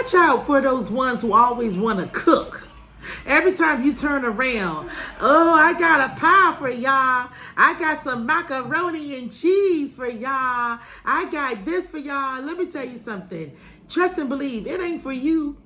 Watch out for those ones who always want to cook. Every time you turn around, oh, I got a pie for y'all. I got some macaroni and cheese for y'all. I got this for y'all. Let me tell you something. Trust and believe, it ain't for you.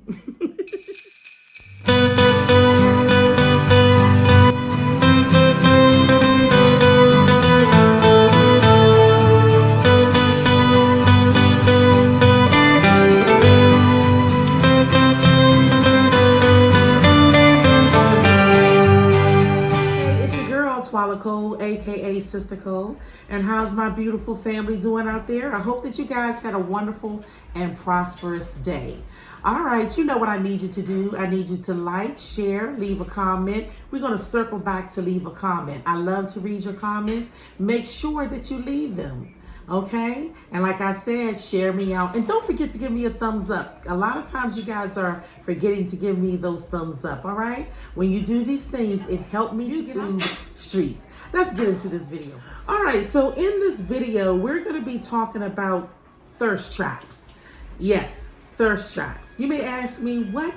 Twalacole, aka Sister Cole, and how's my beautiful family doing out there? I hope that you guys had a wonderful and prosperous day. All right, you know what I need you to do. I need you to like, share, leave a comment. We're going to circle back to leave a comment. I love to read your comments. Make sure that you leave them. Okay, and like I said, share me out, and don't forget to give me a thumbs up. A lot of times you guys are forgetting to give me those thumbs up. All right, when you do these things, it helped me to get on the streets. Let's get into this video. All right, so in this video we're going to be talking about thirst traps. Yes, thirst traps. You may ask me, what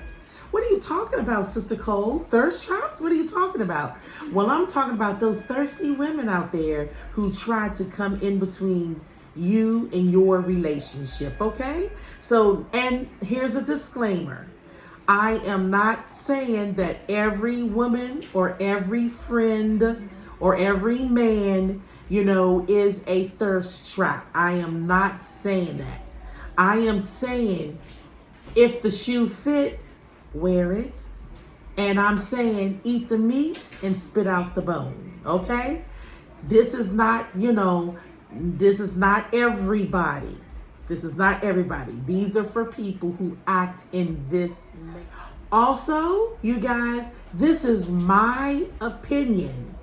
are you talking about, Sister Cole? Thirst traps? What are you talking about? Well, I'm talking about those thirsty women out there who try to come in between you and your relationship, okay? So, and here's a disclaimer. I am not saying that every woman or every friend or every man, is a thirst trap. I am not saying that. I am saying if the shoe fit, wear it. And I'm saying eat the meat and spit out the bone. Okay? This is not, this is not everybody. This is not everybody. These are for people who act in this. Also, you guys, this is my opinion.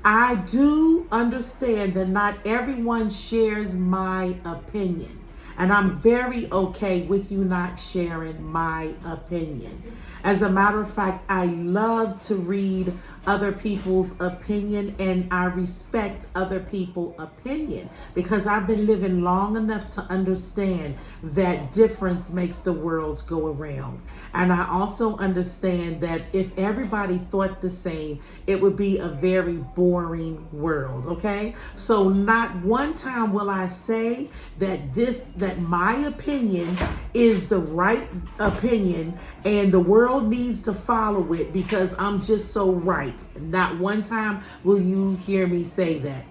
I do understand that not everyone shares my opinion. And I'm very okay with you not sharing my opinion. As a matter of fact, I love to read other people's opinion, and I respect other people's opinion because I've been living long enough to understand that difference makes the world go around. And I also understand that if everybody thought the same, it would be a very boring world, okay? So not one time will I say that my opinion is the right opinion and the world needs to follow it because I'm just so right. Not one time will you hear me say that.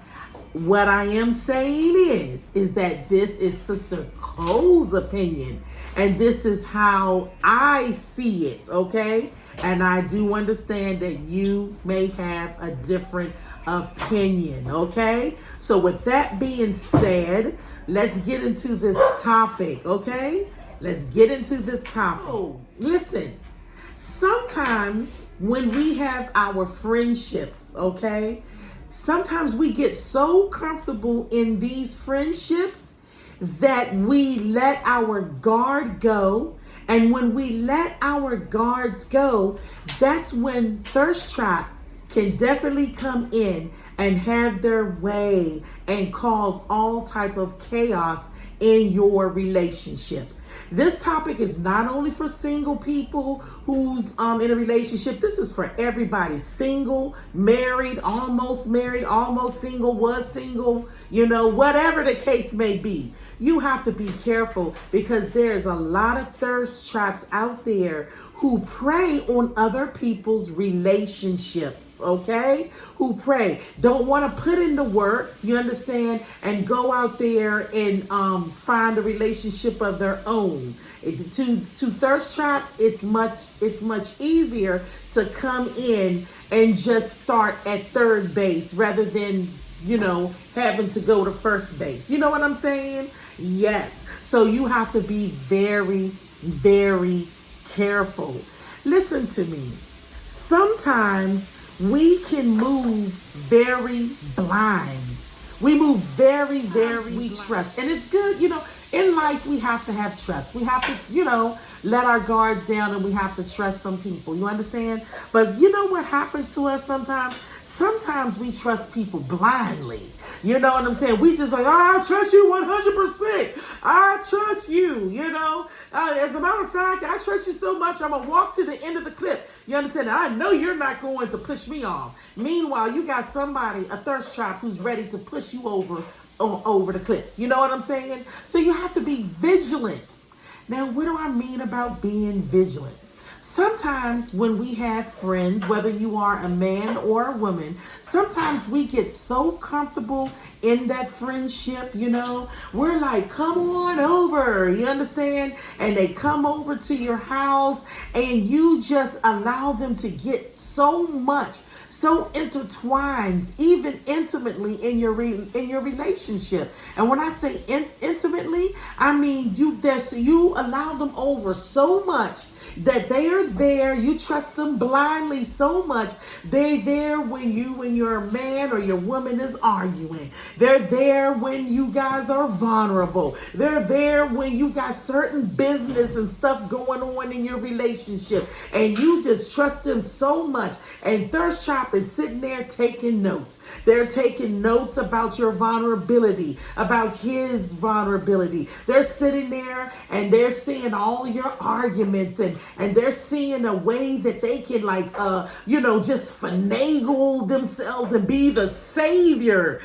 What I am saying is that this is Sister Cole's opinion, and this is how I see it, okay? And I do understand that you may have a different opinion, okay? So with that being said, let's get into this topic, okay? Let's get into this topic. Oh, listen, sometimes when we have our friendships, okay, sometimes we get so comfortable in these friendships that we let our guard go. And when we let our guards go, that's when thirst trap can definitely come in and have their way and cause all type of chaos in your relationship. This topic is not only for single people who's in a relationship. This is for everybody. Single, married, almost single, was single, whatever the case may be. You have to be careful because there's a lot of thirst traps out there who prey on other people's relationships, okay? Who prey. Don't want to put in the work, you understand, and go out there and find a relationship of their own. To thirst traps, it's much easier to come in and just start at third base rather than having to go to first base. You know what I'm saying? Yes. So you have to be very, very careful. Listen to me. Sometimes we can move very blind. We move very, we trust. And it's good, in life we have to have trust. We have to, let our guards down, and we have to trust some people. You understand? But you know what happens to us sometimes? Sometimes we trust people blindly. You know what I'm saying? We just like, oh, I trust you 100%. I trust you, you know. As a matter of fact, I trust you so much, I'm going to walk to the end of the clip. You understand? I know you're not going to push me off. Meanwhile, you got somebody, a thirst trap, who's ready to push you over the cliff. You know what I'm saying? So you have to be vigilant. Now, what do I mean about being vigilant? Sometimes when we have friends, whether you are a man or a woman, sometimes we get so comfortable in that friendship, you know, we're like, come on over, you understand? And they come over to your house and you just allow them to get so much, so intertwined, even intimately in your relationship. And when I say intimately, I mean you allow them over so much that they are there. You trust them blindly so much. They're there when you and your man or your woman is arguing. They're there when you guys are vulnerable. They're there when you got certain business and stuff going on in your relationship. And you just trust them so much. And Thirst Trap is sitting there taking notes. They're taking notes about your vulnerability, about his vulnerability. They're sitting there and they're seeing all your arguments and they're seeing a way that they can just finagle themselves and be the savior,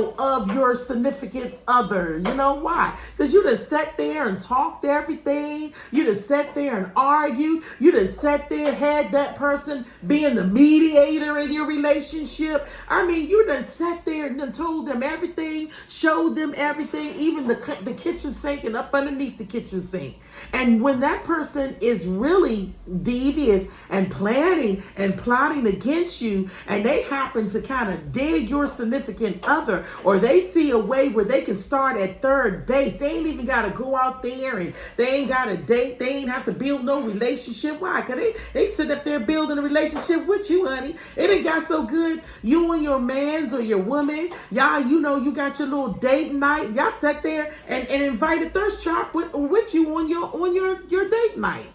of your significant other. You know why? Because you just sat there and talked everything. You just sat there and argued. You just sat there, had that person being the mediator in your relationship. I mean, you done sat there and done told them everything, showed them everything, even the kitchen sink and up underneath the kitchen sink. And when that person is really devious and planning and plotting against you, and they happen to kind of dig your significant other, or they see a way where they can start at third base, they ain't even got to go out there and they ain't got to date, they ain't have to build no relationship. Why? Because they sit up there building a relationship with you, honey. It ain't got so good. You and your mans or your woman, y'all, you got your little date night. Y'all sat there and invited Thirst Trap with you on your date night.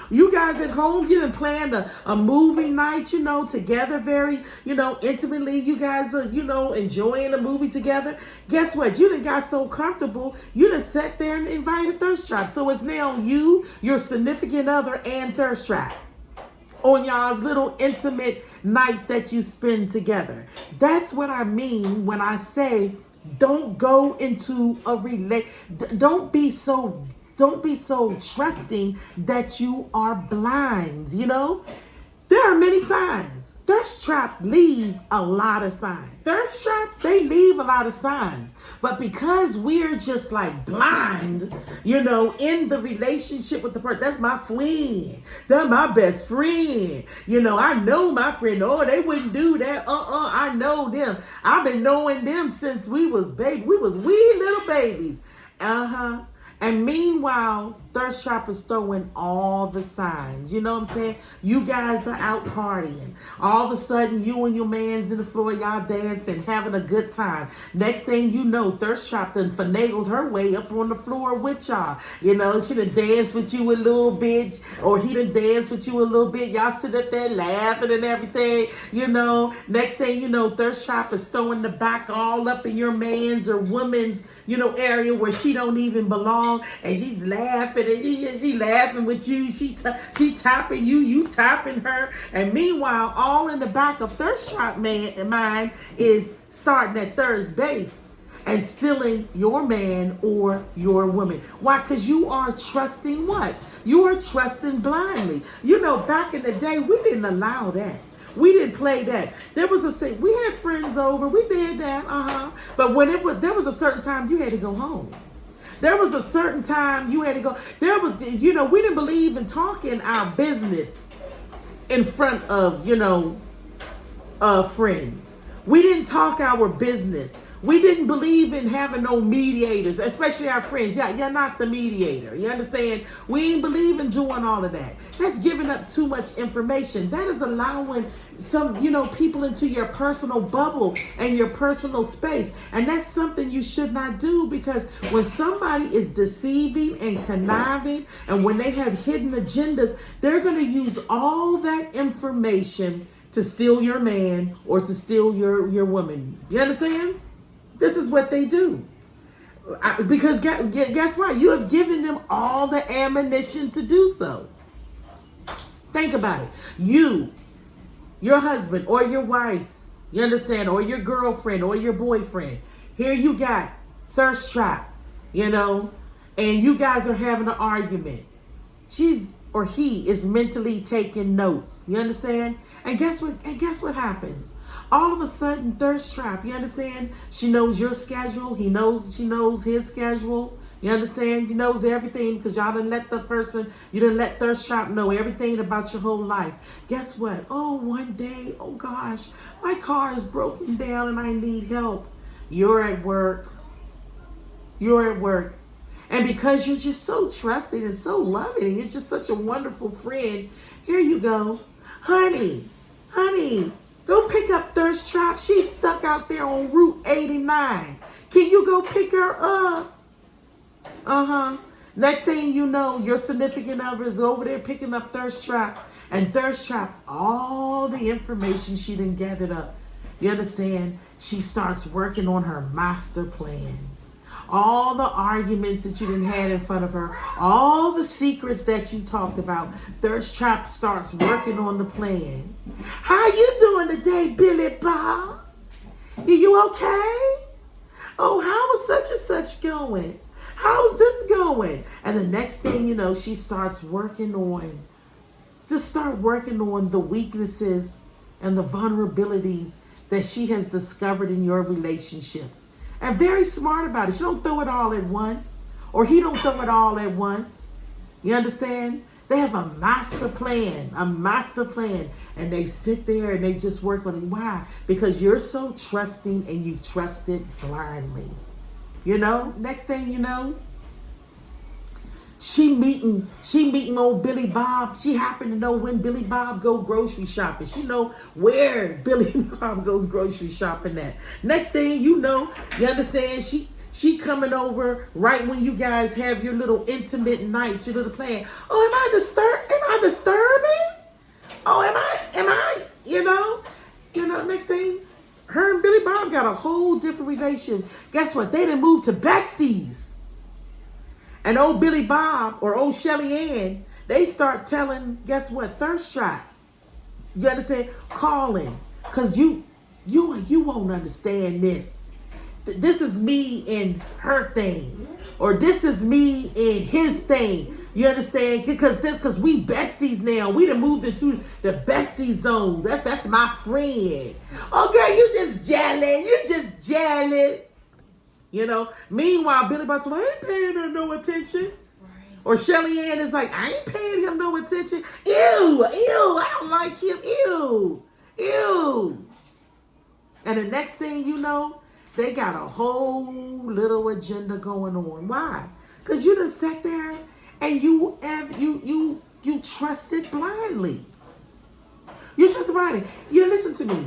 You guys at home, you done planned a movie night, together very, intimately. You guys are, enjoying a movie together. Guess what? You done got so comfortable, you done sat there and invited Thirst Trap. So it's now you, your significant other, and Thirst Trap on y'all's little intimate nights that you spend together. That's what I mean when I say don't go into a don't be so trusting that you are blind, There are many signs. Thirst traps leave a lot of signs. Thirst traps, they leave a lot of signs. But because we're just like blind, in the relationship with the person, that's my friend. They're my best friend. I know my friend. Oh, they wouldn't do that. I know them. I've been knowing them since we was wee little babies. And meanwhile, Thirst Trap is throwing all the signs. You know what I'm saying? You guys are out partying. All of a sudden, you and your man's in the floor, y'all dancing, having a good time. Next thing you know, Thirst Trap done finagled her way up on the floor with y'all. She done danced with you a little bit, or he done danced with you a little bit. Y'all sit up there laughing and everything. Next thing you know, Thirst Trap is throwing the back all up in your man's or woman's, area where she don't even belong. And she's laughing and she laughing with you. She tapping you, you tapping her. And meanwhile, all in the back of Thirst Trap mind is starting at third base and stealing your man or your woman. Why? Because you are trusting what? You are trusting blindly. Back in the day, we didn't allow that. We didn't play that. We had friends over. We did that. But there was a certain time you had to go home. There was a certain time you had to go. We didn't believe in talking our business in front of, friends. We didn't talk our business. We didn't believe in having no mediators, especially our friends. Yeah, you're not the mediator. You understand? We ain't believe in doing all of that. That's giving up too much information. That is allowing some, people into your personal bubble and your personal space. And that's something you should not do, because when somebody is deceiving and conniving, and when they have hidden agendas, they're going to use all that information to steal your man or to steal your woman. You understand? This is what they do. Because guess what? You have given them all the ammunition to do so. Think about it. Your husband or your wife, you understand, or your girlfriend or your boyfriend. Here you got thirst trap, and you guys are having an argument. She's or he is mentally taking notes. You understand? And guess what happens? All of a sudden, thirst trap. You understand? She knows your schedule. She knows his schedule. You understand? He knows everything because y'all didn't let thirst trap know everything about your whole life. Guess what? Oh, one day, oh gosh, my car is broken down and I need help. You're at work. And because you're just so trusting and so loving and you're just such a wonderful friend, here you go. Honey, go pick up Thirst Trap. She's stuck out there on Route 89. Can you go pick her up? Next thing you know, your significant other is over there picking up Thirst Trap. And Thirst Trap, all the information she done gathered up. You understand? She starts working on her master plan. All the arguments that you done had in front of her, all the secrets that you talked about, Thirst Trap starts working on the plan. How you doing today, Billy Bob? Are you okay? Oh, how is such and such going? How's this going? And the next thing you know, she starts working on the weaknesses and the vulnerabilities that she has discovered in your relationships. And very smart about it. She don't throw it all at once. Or he don't throw it all at once. You understand? They have a master plan. And they sit there and they just work on it. Why? Because you're so trusting and you trust it blindly. Next thing you know, she meeting old Billy Bob. She happened to know when Billy Bob go grocery shopping. She know where Billy Bob goes grocery shopping at. Next thing you know, you understand, she coming over right when you guys have your little intimate nights, your little plan. Oh, am I disturbing? Oh, am I, next thing, her and Billy Bob got a whole different relation. Guess what? They done moved to besties. And old Billy Bob or old Shelly Ann, they start telling, guess what? Thirst Trap. You understand? Calling. Because you won't understand this. This is me in her thing. Or this is me in his thing. You understand? Because we besties now. We done moved into the bestie zones. That's my friend. Oh, girl, you just jealous. Meanwhile, Billy Bob's like, I ain't paying her no attention. Right. Or Shelly Ann is like, I ain't paying him no attention. Ew, I don't like him. Ew. And the next thing you know, they got a whole little agenda going on. Why? Because you done sat there and you trusted blindly. You trusted blindly. Listen to me.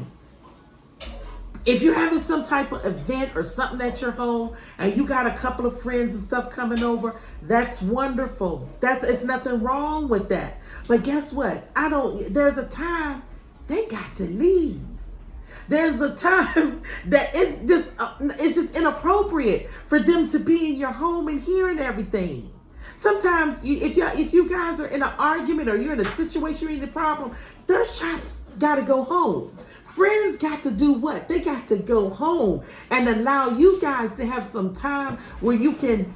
If you're having some type of event or something at your home and you got a couple of friends and stuff coming over, that's wonderful. It's nothing wrong with that. But guess what? There's a time they got to leave. There's a time that it's just inappropriate for them to be in your home and hearing everything. Sometimes if you guys are in an argument or you're in a situation, you're in a problem, those traps got to go home. Friends got to do what? They got to go home and allow you guys to have some time where you can,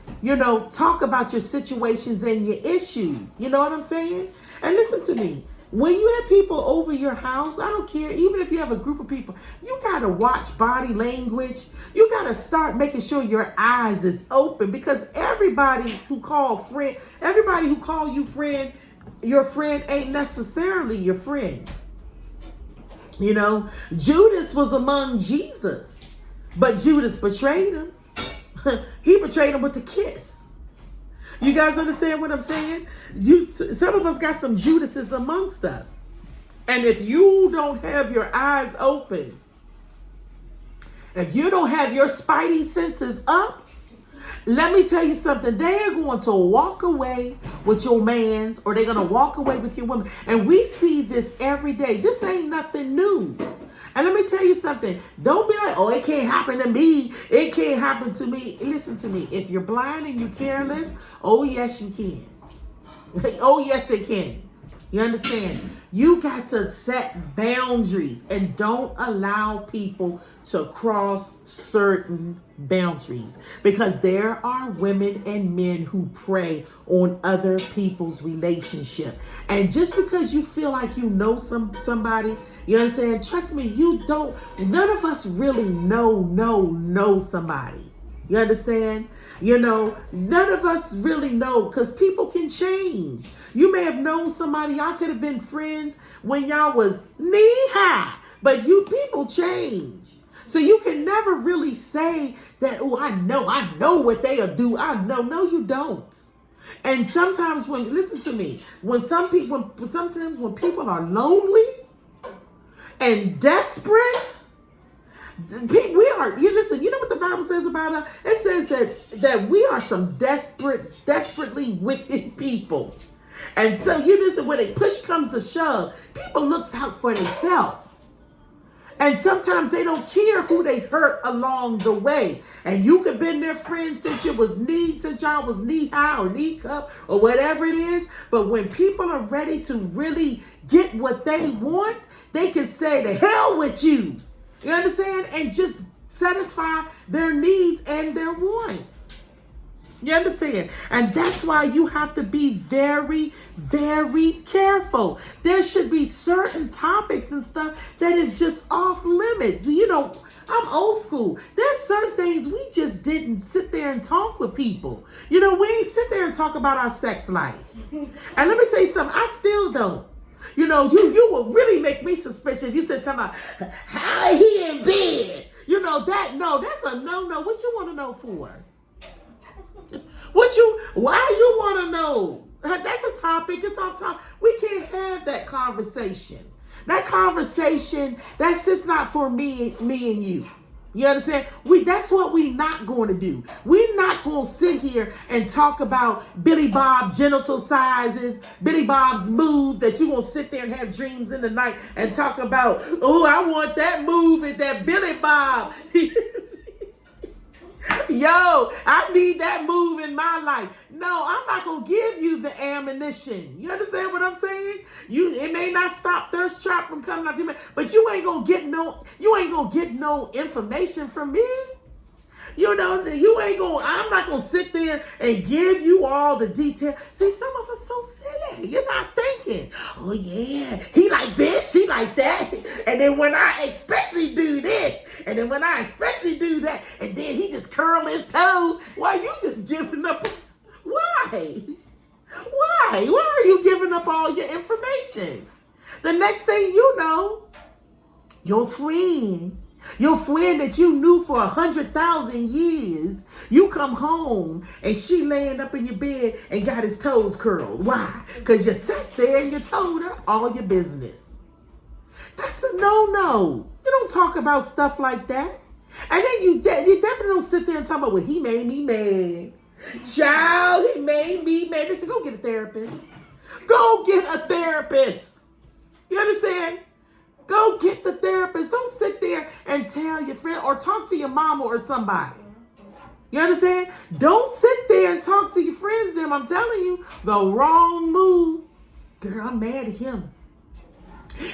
talk about your situations and your issues. You know what I'm saying? And listen to me. When you have people over your house, I don't care, even if you have a group of people, you got to watch body language. You got to start making sure your eyes is open because everybody who call you friend, your friend ain't necessarily your friend. Judas was among Jesus, but Judas betrayed him. He betrayed him with a kiss. You guys understand what I'm saying? Some of us got some Judases amongst us. And if you don't have your eyes open, if you don't have your spidey senses up, Let me tell you something. They are going to walk away with your mans, or they're going to walk away with your woman. And we see this every day. This ain't nothing new. And let me tell you something. Don't be like, oh, it can't happen to me. It can't happen to me. Listen to me. If you're blind and you're careless, oh, yes, you can. Oh, yes, it can. You understand? You got to set boundaries and don't allow people to cross certain boundaries, because there are women and men who prey on other people's relationship. And just because you feel like you know somebody, you understand? Trust me, you don't. None of us really know somebody. You understand? You know, none of us really know, because people can change. You may have known somebody, y'all could have been friends when y'all was knee high, but people change. So you can never really say that, oh, I know what they'll do. I know. No, you don't. And sometimes listen to me, sometimes when people are lonely and desperate, you know what the Bible says about us? It says that we are some desperately wicked people. And so when a push comes to shove, people looks out for themselves. And sometimes they don't care who they hurt along the way. And you could been their friend since y'all was knee high or knee cup or whatever it is. But when people are ready to really get what they want, they can say the hell with you. You understand? And just satisfy their needs and their wants. You understand? And that's why you have to be very, very careful. There should be certain topics and stuff that is just off limits. You know, I'm old school. There's certain things we just didn't sit there and talk with people. You know, we ain't sit there and talk about our sex life. And let me tell you something, I still don't. You know, you will really make me suspicious if you said something about how he in bed. You know, that's a no. What you want to know for? Why you want to know? That's a topic. It's off topic. We can't have that conversation. That conversation, that's just not for me and you. You understand? That's what we're not going to do. We're not going to sit here and talk about Billy Bob genital sizes, Billy Bob's move, that you're going to sit there and have dreams in the night and talk about, oh, I want that move and that Billy Bob. Yo, I need that move in my life. No, I'm not going to give you the ammunition. You understand what I'm saying? It may not stop thirst trap from coming out your mouth, but you ain't going to get no information from me. You know, I'm not going to sit there and give you all the detail. See, some of us so silly. You're not thinking, oh yeah, he like this, she like that. And then when I especially do this, and then when I especially do that, and then he just curl his toes. Why you just giving up? Why? Why are you giving up all your information? The next thing you know, your friend that you knew for 100,000 years, you come home and she laying up in your bed and got his toes curled. Why? Because you sat there and you told her all your business. That's a no-no. You don't talk about stuff like that. And then you definitely don't sit there and talk about, well, he made me mad. Child, he made me mad. Listen, go get a therapist. Go get a therapist. You understand? Go get the therapist. Don't sit there and tell your friend or talk to your mama or somebody. You understand? Don't sit there and talk to your friends. Them, I'm telling you, the wrong move. Girl, I'm mad at him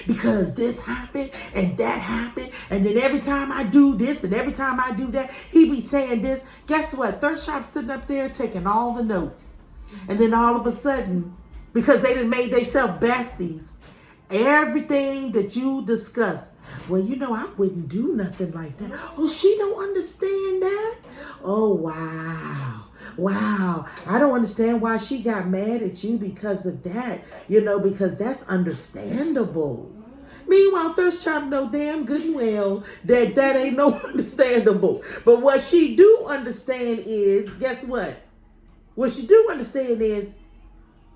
because this happened and that happened. And then every time I do this and every time I do that, he be saying this. Guess what? Thirst Trap sitting up there taking all the notes. And then all of a sudden, because they done made themselves besties, everything that you discuss, well, you know, I wouldn't do nothing like that. Oh, she don't understand that? Oh, wow. I don't understand why she got mad at you because of that, you know, because that's understandable. Meanwhile, Thirst Trap know damn good and well that ain't no understandable. But what she do understand is, guess what? What she do understand is,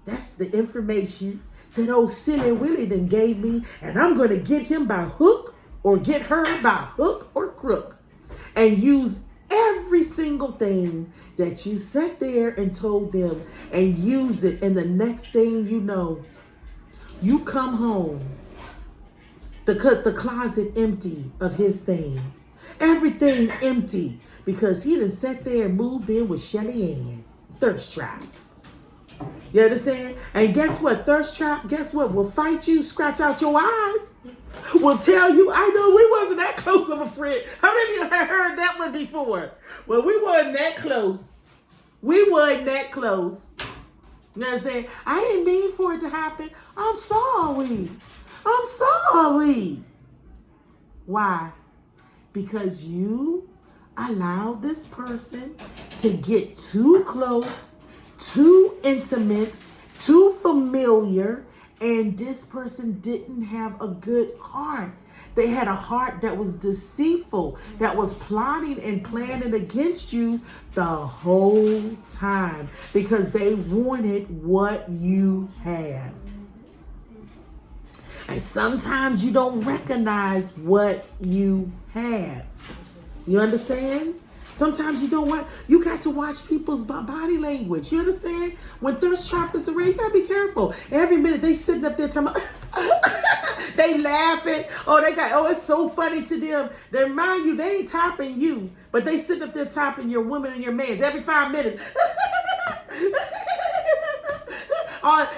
that's the information that old silly Willie done gave me, and I'm going to get him by hook or get her by hook or crook and use Every single thing that you sat there and told them and use it, and the next thing you know, you come home, the closet empty of his things. Everything empty because he done sat there and moved in with Shelly Ann. Thirst trap. You understand? And guess what? Thirst trap, guess what? Will fight you, scratch out your eyes. Will tell you, I know we wasn't that close of a friend. How many of you have heard that one before? Well, we wasn't that close. We wasn't that close. You know what I'm saying? I didn't mean for it to happen. I'm sorry. I'm sorry. Why? Because you allowed this person to get too close, too intimate, too familiar, and this person didn't have a good heart. They had a heart that was deceitful, that was plotting and planning against you the whole time because they wanted what you have. And sometimes you don't recognize what you have. You understand? Sometimes you don't want, you got to watch people's body language. You understand? When thirst trap is around, you got to be careful. Every minute they sitting up there talking they laughing. Oh, it's so funny to them. They mind you, they ain't topping you, but they sitting up there topping your woman and your mans every 5 minutes.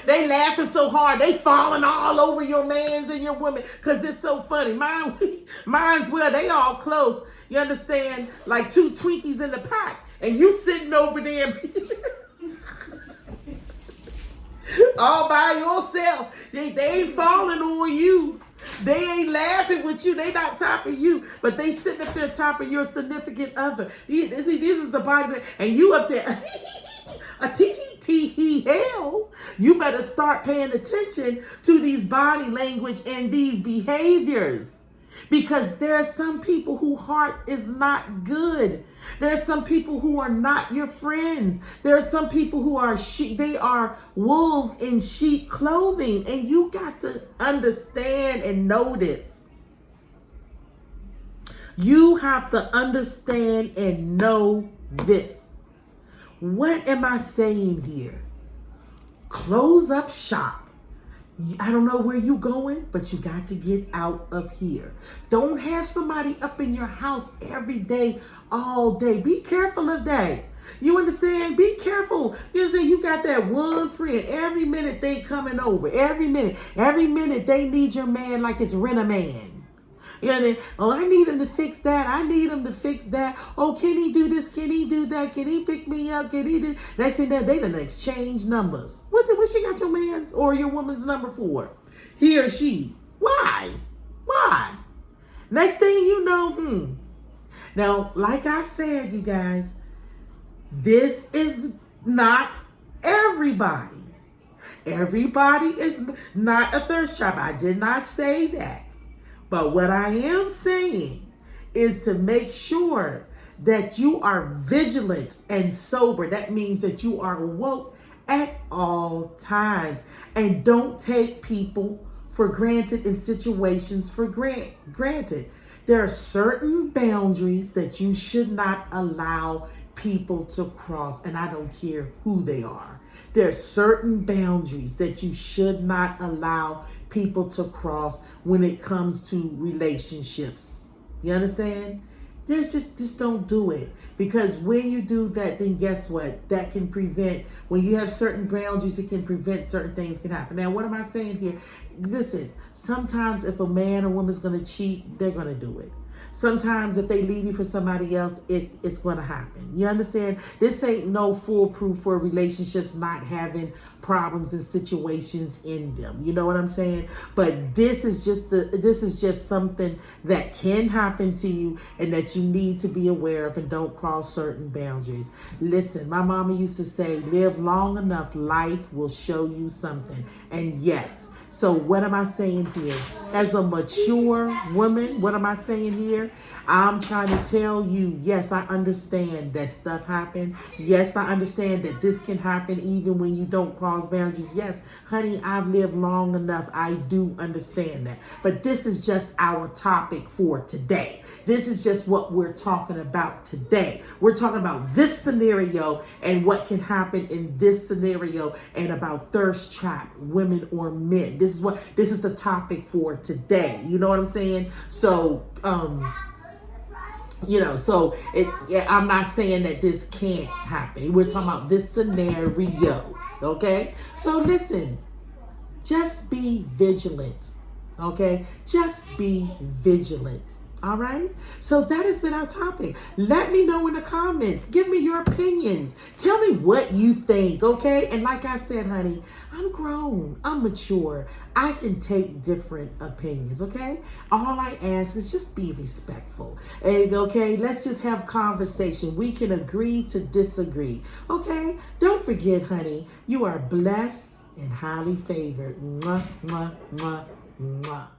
They laughing so hard, they falling all over your mans and your women because it's so funny. Mine's well, they all close. You understand? Like two Twinkies in the pack, and you sitting over there all by yourself. They ain't falling on you. They ain't laughing with you. They not topping you, but they sitting up there topping your significant other. This is the body, and you up there. A tee hell. You better start paying attention to these body language and these behaviors. Because there are some people whose heart is not good. There are some people who are not your friends. There are some people who are they are wolves in sheep clothing. And you got to understand and know this. You have to understand and know this. What am I saying here? Close up shop. I don't know where you're going, but you got to get out of here. Don't have somebody up in your house every day, all day. Be careful of that. You understand? Be careful. You know, you got that one friend. Every minute they coming over. Every minute they need your man like it's Rent-A-Man. You know, oh, I need him to fix that. I need him to fix that. Oh, can he do this? Can he do that? Can he pick me up? Can he do? Next thing that they done exchange numbers. What she got your man's or your woman's number for? He or she. Why? Next thing you know, Now, like I said, you guys, this is not everybody. Everybody is not a thirst trap. I did not say that. But what I am saying is to make sure that you are vigilant and sober. That means that you are woke at all times. And don't take people for granted in situations for granted. There are certain boundaries that you should not allow people to cross. And I don't care who they are. There are certain boundaries that you should not allow people to cross when it comes to relationships. You understand? There's just don't do it. Because when you do that, then guess what? That can prevent, when you have certain boundaries, it can prevent certain things can happen. Now, what am I saying here? Listen, sometimes if a man or woman is going to cheat, they're going to do it. Sometimes if they leave you for somebody else, it's going to happen. You understand? This ain't no foolproof for relationships not having problems and situations in them. You know what I'm saying? But this is just something that can happen to you and that you need to be aware of, and don't cross certain boundaries. Listen, my mama used to say, live long enough, life will show you something. And yes. So what am I saying here? As a mature woman, what am I saying here? here. I'm trying to tell you, yes, I understand that stuff happened. Yes, I understand that this can happen even when you don't cross boundaries. Yes, honey, I've lived long enough. I do understand that. But this is just our topic for today. This is just what we're talking about today. We're talking about this scenario and what can happen in this scenario and about thirst trap women or men. This is the topic for today. You know what I'm saying? So, I'm not saying that this can't happen. We're talking about this scenario. Okay? So listen, just be vigilant. Okay? Just be vigilant. All right. So that has been our topic. Let me know in the comments. Give me your opinions. Tell me what you think. Okay. And like I said, honey, I'm grown. I'm mature. I can take different opinions. Okay. All I ask is just be respectful. And okay, let's just have conversation. We can agree to disagree. Okay. Don't forget, honey, you are blessed and highly favored. Mwah, mwah, mwah, mwah.